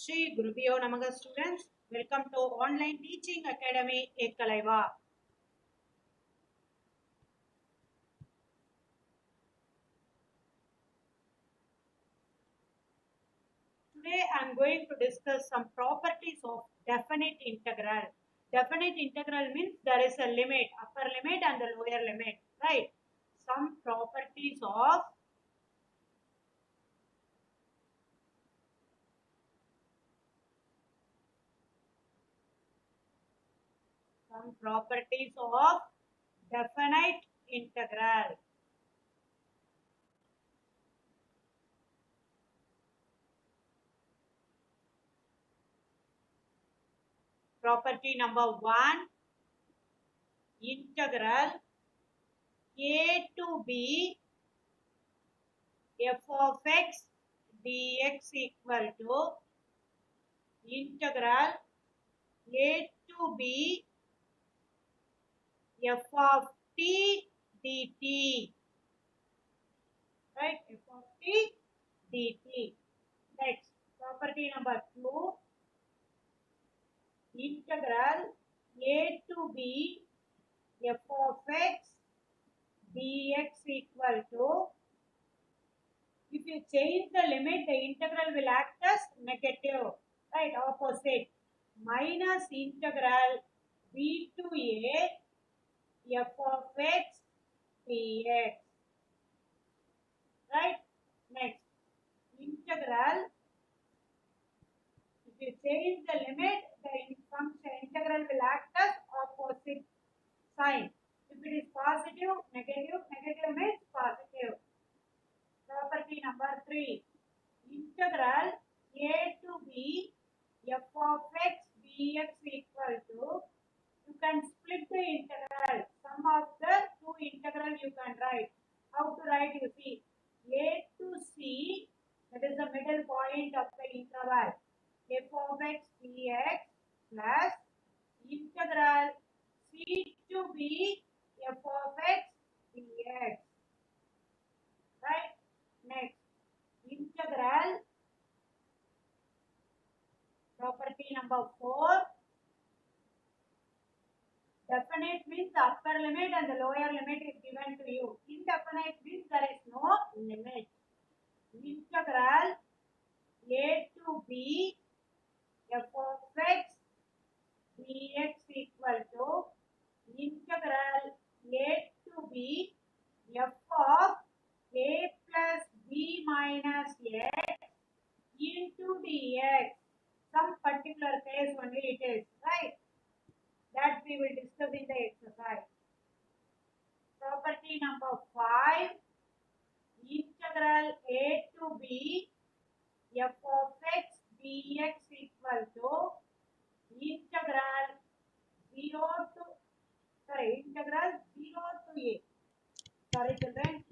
Shri Gurubhyo Namaha students. Welcome to Online Teaching Academy Ekkalaiva. Today I am going to discuss some properties of definite integral. Definite integral means there is a limit, upper limit and the lower limit, right? Some properties of definite integral. Property number 1, integral a to b f of x dx equal to integral a to b f of t dt, right? F of t dt. Next, property number 2, integral a to b f of x dx equal to, if you change the limit, the integral will act as negative, right? Opposite. Minus integral b to a f of x dx, right? Next, integral, if you change the limit, the function integral will act as opposite sign. If it is positive, negative, negative means positive. Property number 3, integral a to b f of x dx equal to, you can split the integral. Sum of the two integral you can write. How to write? You see, a to c, that is the middle point of the interval, f of x dx plus integral c to b f of x dx, right? Next, integral, property number 4, definite means the upper limit and the lower limit is given to you. Indefinite means there is no limit. Integral a to b f of x dx equal to integral a to b f of a plus b minus x into dx. Some particular case only it is, right? That we will discuss in the exercise. Property number 5, integral a to b f of x dx equal to integral 0 to, integral 0 to a. Sorry children.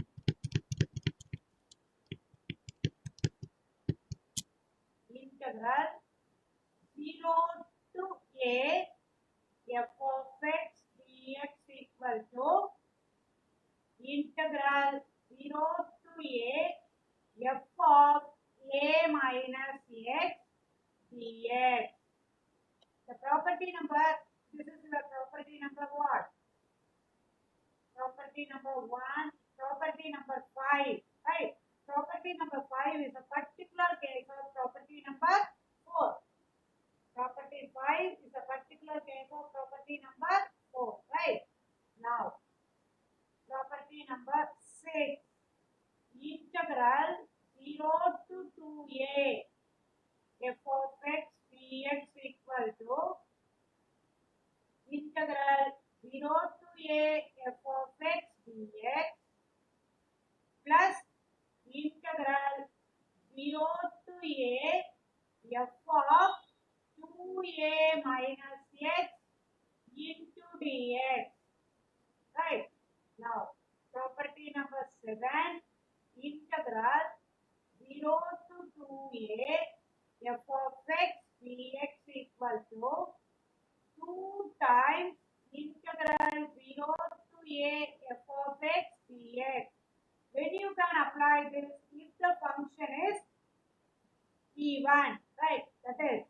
Integral 0 to a f of x dx equal to integral 0 to a f of a minus x dx. The property number, this is the property number what? Property number 1, property number 5, right? Property number 5 is a particular case of property number 4. Property 5 is a particular case of property number 4, right? Now, property number 6, integral 0 to 2a f of x dx equal to integral 0 to a f of x dx plus integral 0 to a f of 2a minus x into dx, right? Now, property number 7, integral 0 to 2a f of x dx equal to 2 times integral 0 to a f of x dx. When you can apply this, if the function is even, right? That is,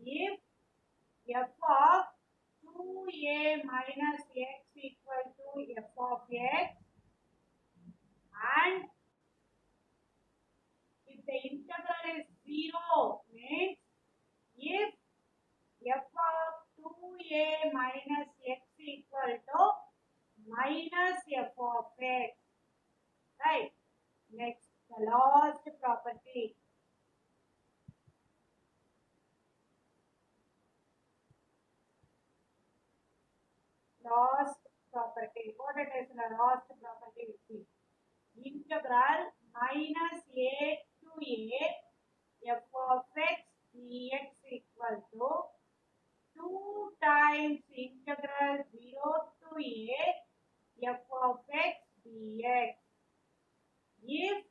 if f of 2a minus x equal to f of x, and if the integral is 0, means if f of 2a minus x equal to minus f of x, right? Next, the last property. Last property. What it is the last property? See, integral minus a to a f of x dx equal to 2 times integral 0 to a f of x dx. If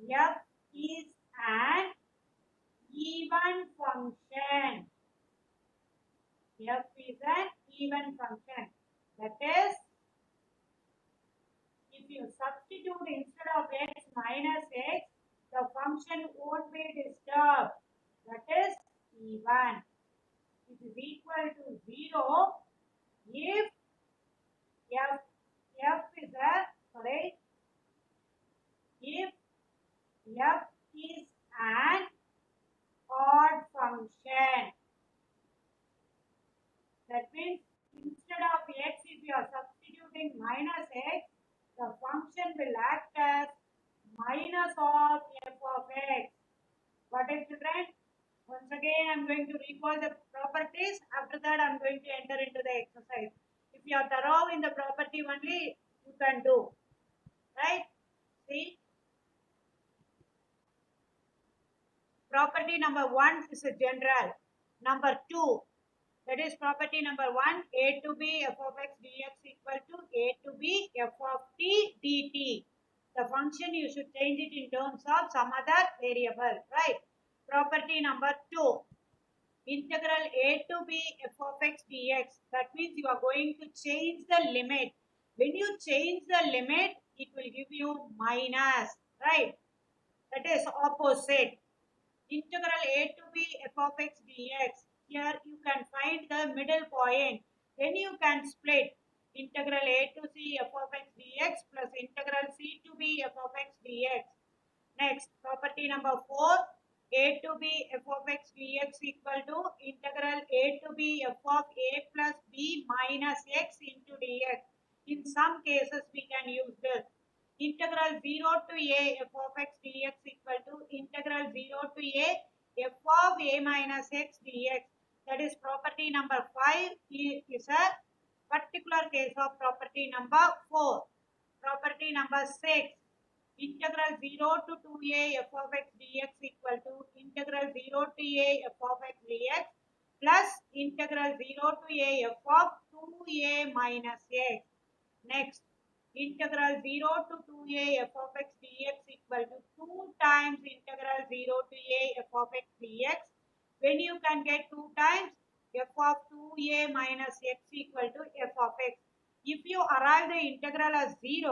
f is an even function, f is an even function, that is, if you substitute instead of x minus x, the function won't be disturbed, that is even. It is equal to 0 if f is a, sorry, if f is an odd function. That means instead of x, if you are substituting minus x, the function will act as minus of f of x. Got it, children? Once again, I'm going to recall the properties. After that, I'm going to enter into the exercise. If you are thorough in the property only, you can do. Right? See? Property number 1 is a general. Number 2, that is property number 1, a to b f of x dx equal to a to b f of t dt. The function you should change it in terms of some other variable, right? Property number 2, integral a to b f of x dx. That means you are going to change the limit. When you change the limit, it will give you minus, right? That is opposite. Integral a to b f of x dx. Here you can find the middle point. Then you can split integral a to c f of x dx plus integral c to b f of x dx. Next, property number 4, a to b f of x dx equal to integral a to b f of a plus b minus x into dx. In some cases, we can use this. Integral 0 to a f of x dx equal to integral 0 to a f of a minus x dx. That is property number 5 is a particular case of property number 4. Property number 6, integral 0 to 2a f of x dx equal to integral 0 to a f of x dx plus integral 0 to a f of 2a minus x. Next, integral 0 to 2a f of x dx equal to 2 times integral 0 to a f of x dx. When you can get 2 times, f of 2a minus x equal to f of x. If you arrive the integral as 0,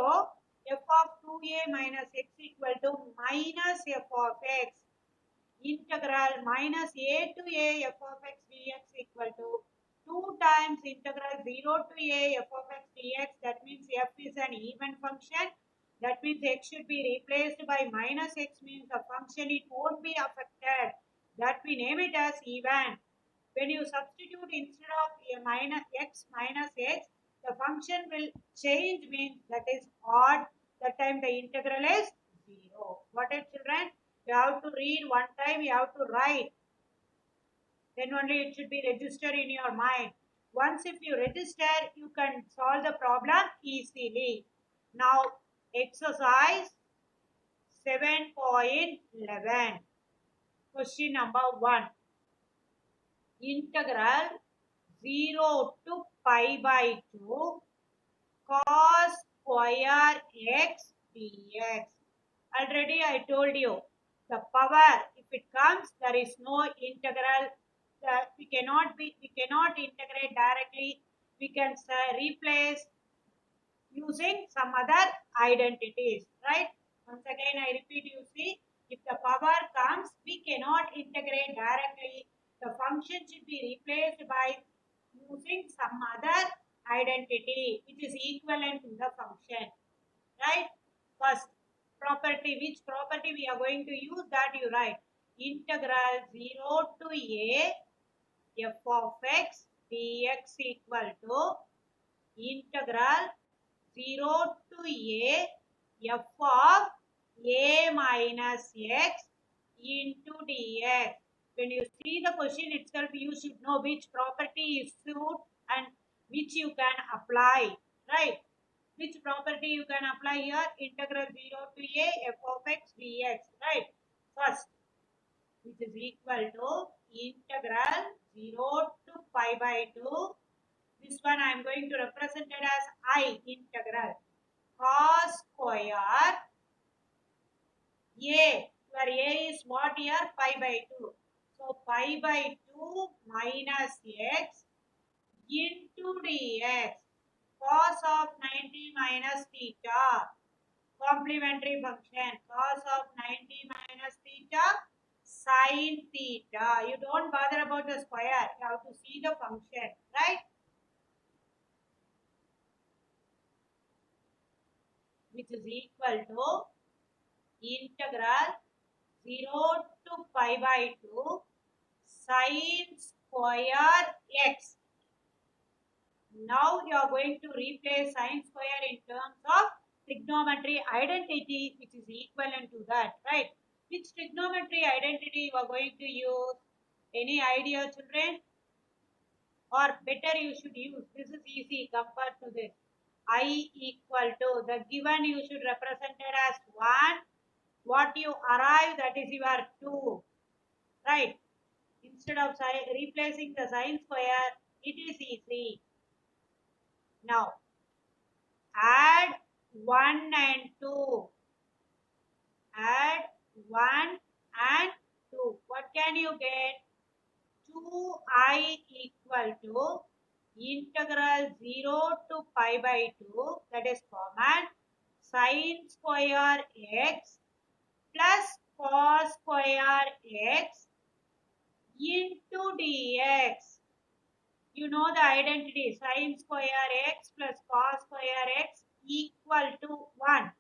f of 2a minus x equal to minus f of x. Integral minus a to a f of x dx equal to 2 times integral 0 to a f of x dx. That means f is an even function. That means x should be replaced by minus x, means the function it won't be affected. That we name it as even. When you substitute instead of a minus x, the function will change, means that is odd. That time the integral is 0. Got it, children? You have to read one time, you have to write. Then only it should be registered in your mind. Once if you register, you can solve the problem easily. Now, exercise 7.11. Question number 1. Integral 0 to pi by 2 cos square x dx. Already I told you, the power, if it comes, there is no integral. We cannot integrate directly. We can replace using some other identities, right? Once again, I repeat, you see, if the power comes, we cannot integrate directly. The function should be replaced by using some other identity which is equivalent to the function. Right? First property, which property we are going to use, that you write. Integral 0 to a f of x dx equal to integral 0 to a f of a minus x into dx. When you see the question itself, you should know which property is suit and which you can apply, right? Which property you can apply here? Integral 0 to a f of x dx, right? First, which is equal to integral 0 to pi by 2. This one I am going to represent it as I integral cos square a. Where a is what here? Pi by 2. So pi by 2 minus x into dx cos of 90 minus theta. Complementary function cos of 90 minus theta sin theta. You don't bother about the square. You have to see the function, right? Which is equal to integral 0 to pi by 2 sin square x. Now you are going to replace sin square in terms of trigonometry identity which is equivalent to that, right? Which trigonometry identity you are going to use? Any idea, children? Or better you should use, this is easy compared to this. I equal to, the given you should represent it as 1. What you arrive, that is your 2, right? Instead of replacing the sin square, it is easy. Now add 1 and 2. Add 1 and 2. What can you get? 2i equal to integral 0 to pi by 2, that is common, sin square x plus cos square x into dx. You know the identity, sin square x plus cos square x equal to 1,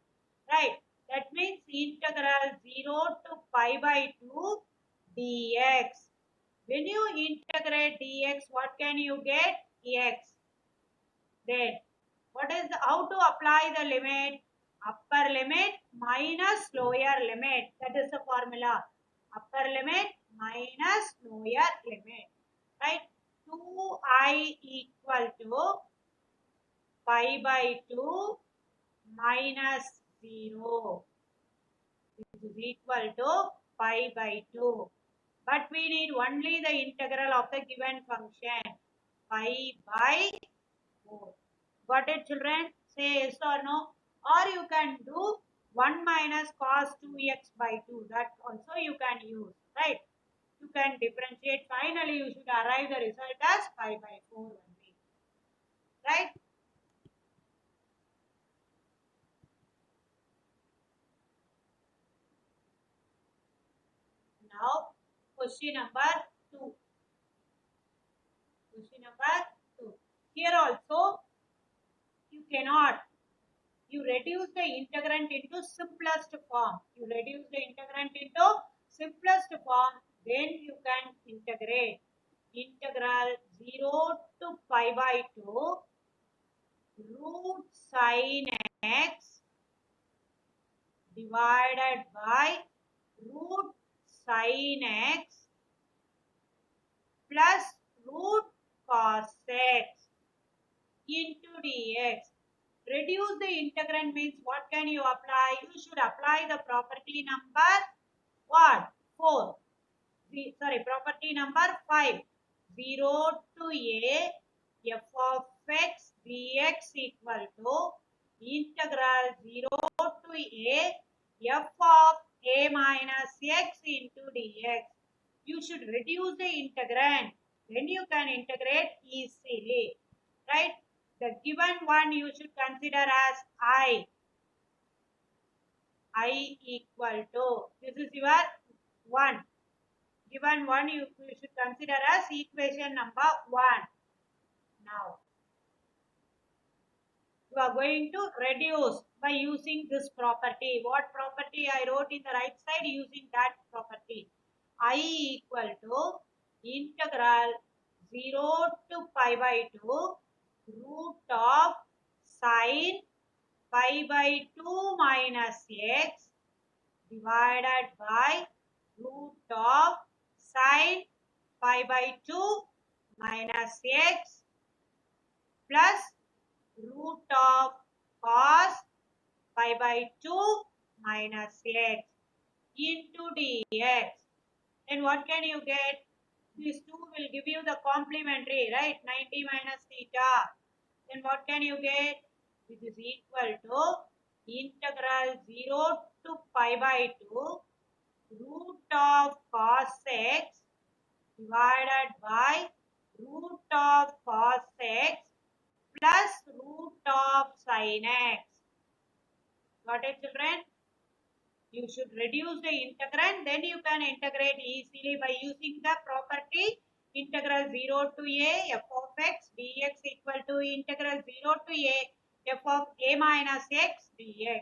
right? That means integral 0 to pi by 2 dx. When you integrate dx, what can you get? X. Then what is how to apply the limit? Upper limit minus lower limit. That is the formula. Upper limit minus lower limit. Right? 2i equal to pi by 2 minus 0. This is equal to pi by 2. But we need only the integral of the given function. Pi by 4. Got it, children? Say yes or no. Or you can do 1 minus cos 2x by 2. That also you can use, right? You can differentiate. Finally, you should arrive the result as pi by 4 only. Right? Now, question number 2. Question number 2. Here also, you cannot. You reduce the integrand into simplest form. You reduce the integrand into simplest form, then you can integrate. Integral 0 to pi by 2 root sin x divided by root sin x plus root cos x into dx. Reduce the integrand means what can you apply? You should apply the property number what? 4. Property number 5. 0 to a f of x dx equal to integral 0 to a f of a minus x into dx. You should reduce the integrand. Then you can integrate easily. Right? The given one you should consider as I. I equal to, this is your 1. given one you should consider as equation number 1. Now you are going to reduce by using this property. What property I wrote in the right side? Using that property. I equal to integral 0 to pi by 2 root of sine pi by 2 minus x divided by root of sine pi by 2 minus x plus root of cos pi by 2 minus x into dx. Then what can you get? These two will give you the complementary, right? 90 minus theta. Then what can you get? This is equal to integral 0 to pi by 2 root of cos x divided by root of cos x plus root of sin x. Got it, children? You should reduce the integrand, then you can integrate easily by using the property integral 0 to a f of x dx equal to integral 0 to a f of a minus x dx.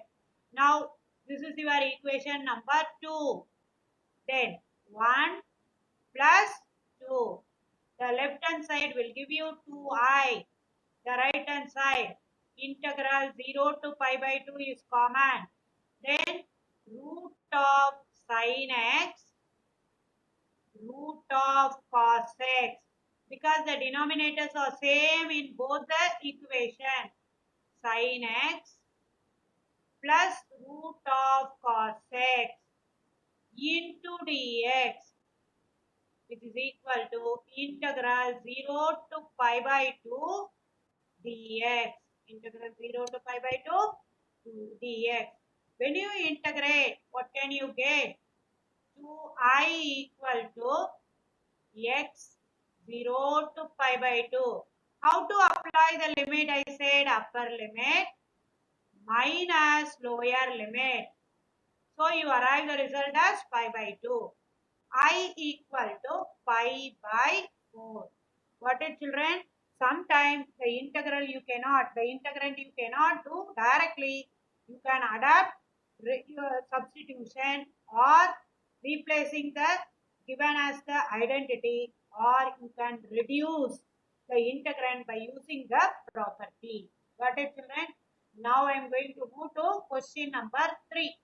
Now this is your equation number 2. Then 1 plus 2. The left hand side will give you 2i. The right hand side integral 0 to pi by 2 is common. Then root of sin x, root of cos x. Because the denominators are same in both the equation. Sin x plus root of cos x into dx, which is equal to integral 0 to pi by 2 dx. Integral 0 to pi by 2 to dx. When you integrate, what can you get? 2i equal to x 0 to pi by 2. How to apply the limit? I said upper limit minus lower limit. So you arrive the result as pi by 2. I equal to pi by 4. Got it, children? Sometimes the integrand you cannot do directly. You can adapt your substitution or replacing the given as the identity, or you can reduce the integrand by using the property. Got it, children? Now I am going to move to question number 3.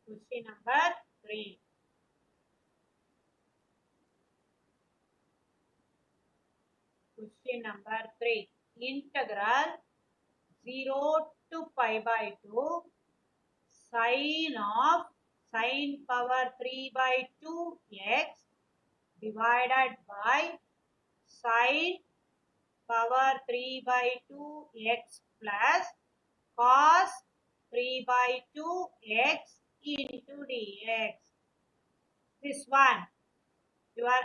Question number 3. Question number 3. Integral 0 to pi by 2 sine of sine power 3 by 2 x divided by sine power 3 by 2 x plus cos 3 by 2 x into dx. This one, your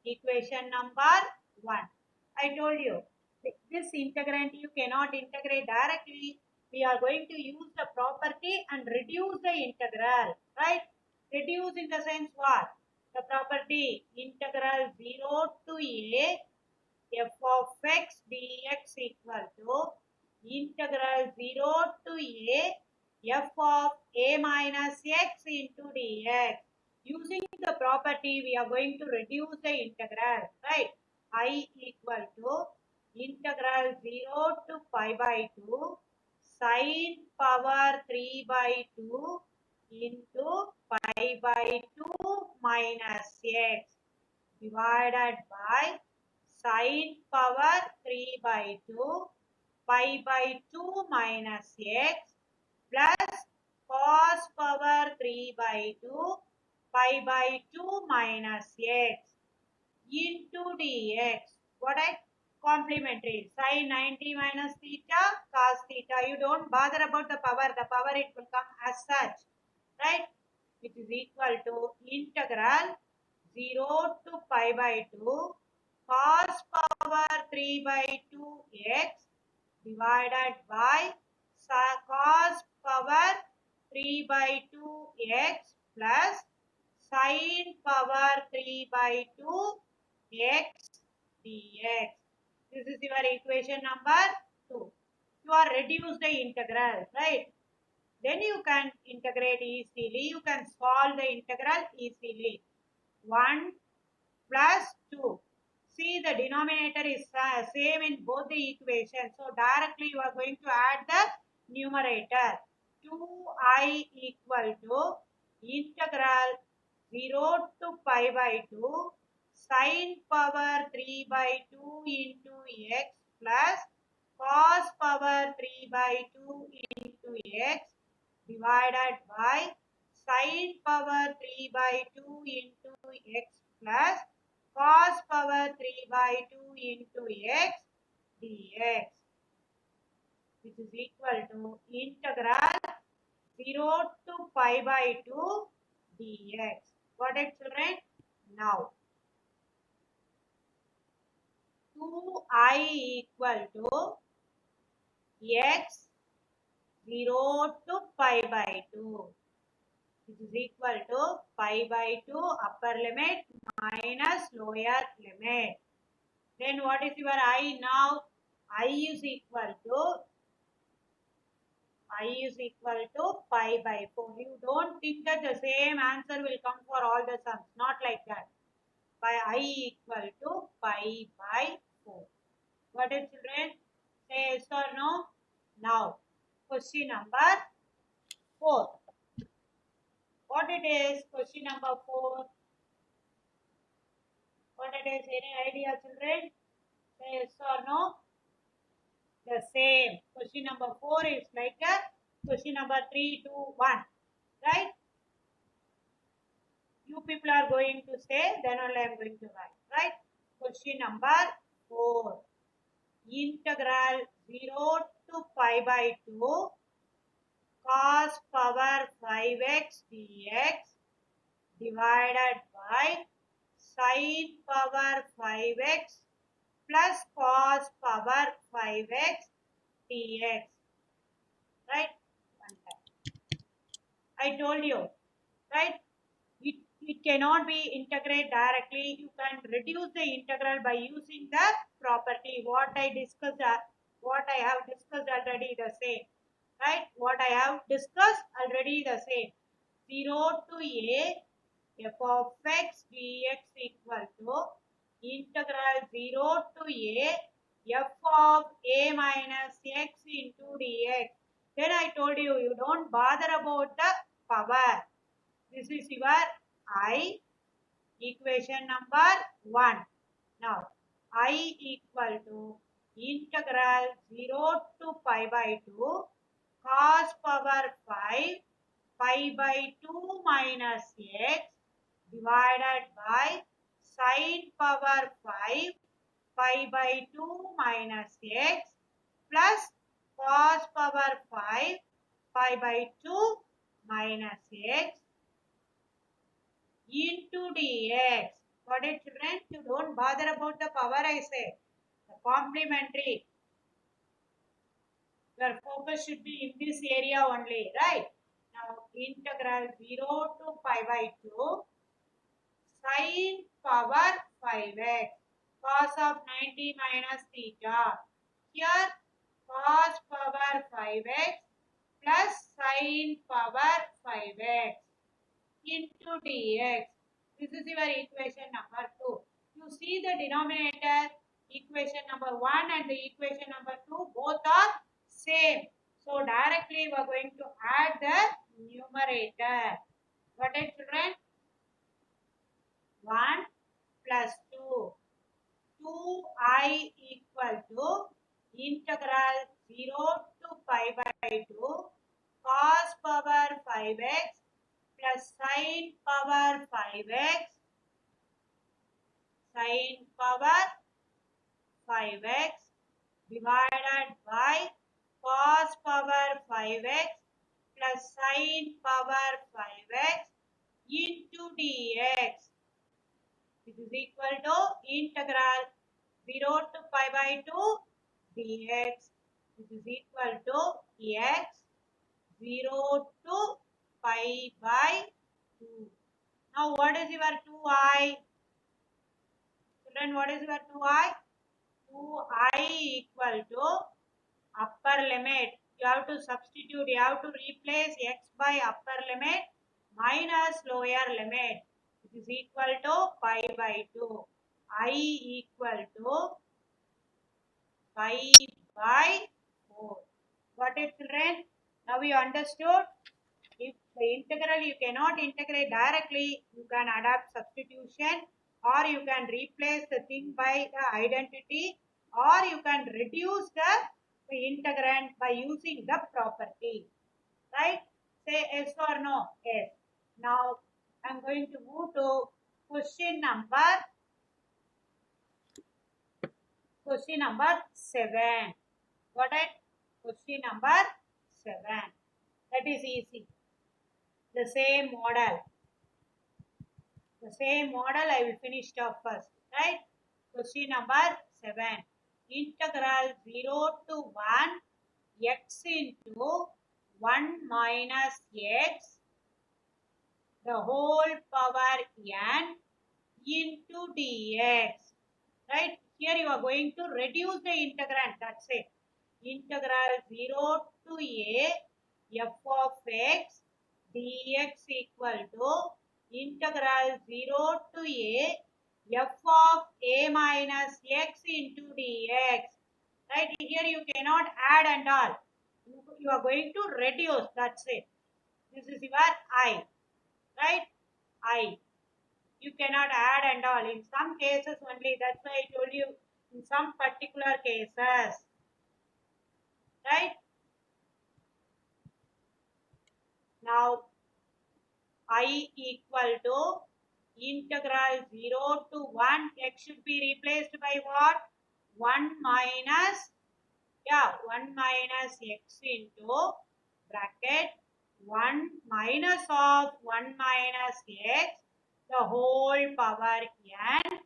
equation number 1. I told you, this integrand you cannot integrate directly. We are going to use the property and reduce the integral, right? Reduce in the sense what? The property integral 0 to a f of x dx equal to integral 0 to a f of a minus x into dx. Using the property, we are going to reduce the integral, right? I equal to integral 0 to pi by 2 sine power 3 by 2 into pi by 2 minus x divided by sine power 3 by 2 pi by 2 minus x plus cos power 3 by 2 pi by 2 minus x into dx. What I complementary sine 90 minus theta cos theta. You don't bother about the power. The power it will come as such, right? Which is equal to integral 0 to pi by 2 cos power 3 by 2 x divided by cos power 3 by 2 x plus sine power 3 by 2 x dx. This is your equation number 2. You are reduce the integral, right? Then you can integrate easily. You can solve the integral easily. 1 plus 2. See, the denominator is same in both the equations. So directly you are going to add the numerator. 2I equal to integral 0 to pi by 2 sine power 3 by 2 into x plus cos power 3 by 2 into x divided by sine power 3 by 2 into x plus cos power 3 by 2 into x dx, which is equal to integral 0 to pi by 2 dx. Got it, children? Now 2I equal to x 0 to pi by 2, which is equal to pi by 2 upper limit minus lower limit. Then what is your I now? I is equal to pi by 4. You don't think that the same answer will come for all the sums. Not like that. By I equal to pi by 4. What is, children? Say yes or no? Now, question number 4. What it is? Question number 4. What it is? Any idea, children? Say yes or no? The same. Question number 4 is like a question number 3, 2, 1. Right? You people are going to say, then only I am going to write. Right? Question number 4. Integral 0 to pi by 2 cos power 5x dx divided by sin power 5x plus cos power 5x dx. Right? I told you, right? It cannot be integrated directly. You can reduce the integral by using the property. What I have discussed already the same. Right? What I have discussed already the same. 0 to a f of x dx equal to integral 0 to a f of a minus x into dx. Then I told you, you don't bother about the power. This is your I, equation number 1. Now, I equal to integral 0 to pi by 2 cos power 5 pi by 2 minus x divided by sin power 5 pi by 2 minus x plus cos power 5 pi by 2 minus x into dx. Got it, children? You don't bother about the power, I say. The complementary. Your focus should be in this area only, right? Now, integral 0 to pi by 2 sin power 5x cos of 90 minus theta. Here, cos power 5x plus sin power 5x into dx. This is your equation number 2. You see the denominator, equation number 1 and the equation number 2, both are same. So directly we are going to add the numerator. Got it, children? 1 plus 2. 2I equal to integral 0 to pi by 2 cos power 5x plus sin power 5x divided by cos power 5x plus sin power 5x into dx, which is equal to integral 0 to pi by 2 dx, which is equal to x 0 to pi by 2. Now what is your 2i? Children, what is your 2i? 2i equal to upper limit. You have to substitute, you have to replace x by upper limit minus lower limit, which is equal to pi by 2. I equal to pi by 4. Got it, children? Now you understood? If the integral you cannot integrate directly, you can adapt substitution, or you can replace the thing by the identity, or you can reduce the integrand by using the property. Right? Say yes or no? Yes. Now I'm going to move to question number 7. Got it? Question number 7. That is easy. The same model. The same model I will finish off first. Right? Question number 7. Integral 0 to 1 x into 1 minus x the whole power n into dx. Right? Here you are going to reduce the integrand. That's it. Integral 0 to a f of x dx equal to integral 0 to a f of a minus x into dx. Right? Here you cannot add and all. You are going to reduce. That's it. This is your I. Right? I. You cannot add and all. In some cases only. That's why I told you in some particular cases. Right? Now, I equal to integral 0 to 1. X should be replaced by what? 1 minus, 1 minus x into bracket 1 minus of 1 minus x the whole power n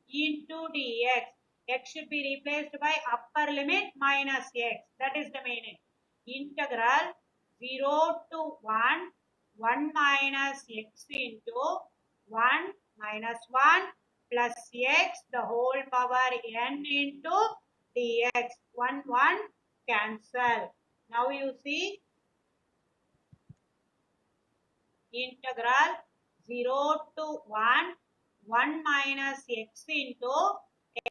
into dx. X should be replaced by upper limit minus x. That is the meaning. Integral 0 to 1, 1 minus x into 1 minus 1 plus x the whole power n into dx. 1, 1 cancel. Now you see integral 0 to 1, 1 minus x into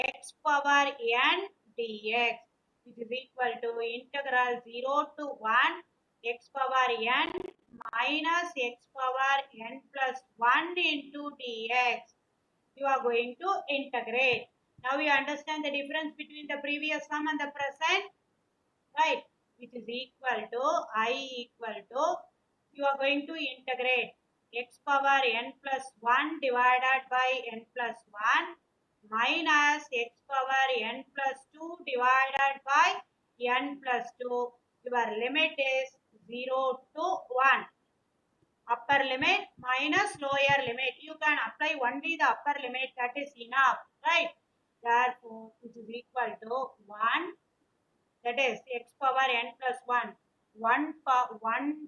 x power n dx, which is equal to integral 0 to 1 x power n minus x power n plus 1 into dx. You are going to integrate. Now you understand the difference between the previous sum and the present? Right? Which is equal to I equal to, you are going to integrate x power n plus 1 divided by n plus 1 minus x power n plus 2 divided by n plus 2. Your limit is 0 to 1. Upper limit minus lower limit. You can apply only the upper limit. That is enough. Right? Therefore, which is equal to 1. That is x power n plus 1. 1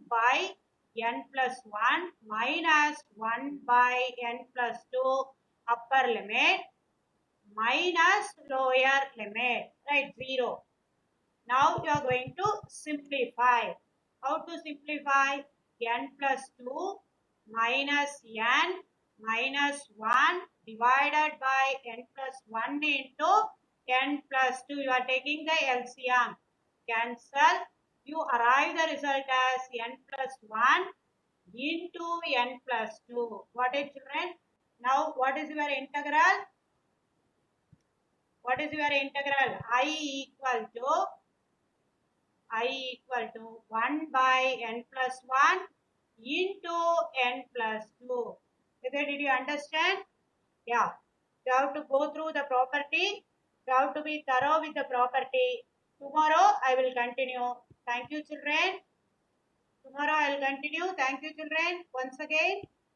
by n plus 1 minus 1 by n plus 2 upper limit minus lower limit. Right? 0. Now you are going to simplify. How to simplify? N plus 2 minus n minus 1 divided by n plus 1 into n plus 2. You are taking the LCM. Cancel. You arrive the result as n plus 1 into n plus 2. Got it, children? Now what is your integral? What is your integral? I equal to 1 by n plus 1 into n plus 2. Whether did you understand? Yeah. You have to go through the property. You have to be thorough with the property. Tomorrow I will continue. Thank you, children. Tomorrow I will continue. Thank you, children. Once again.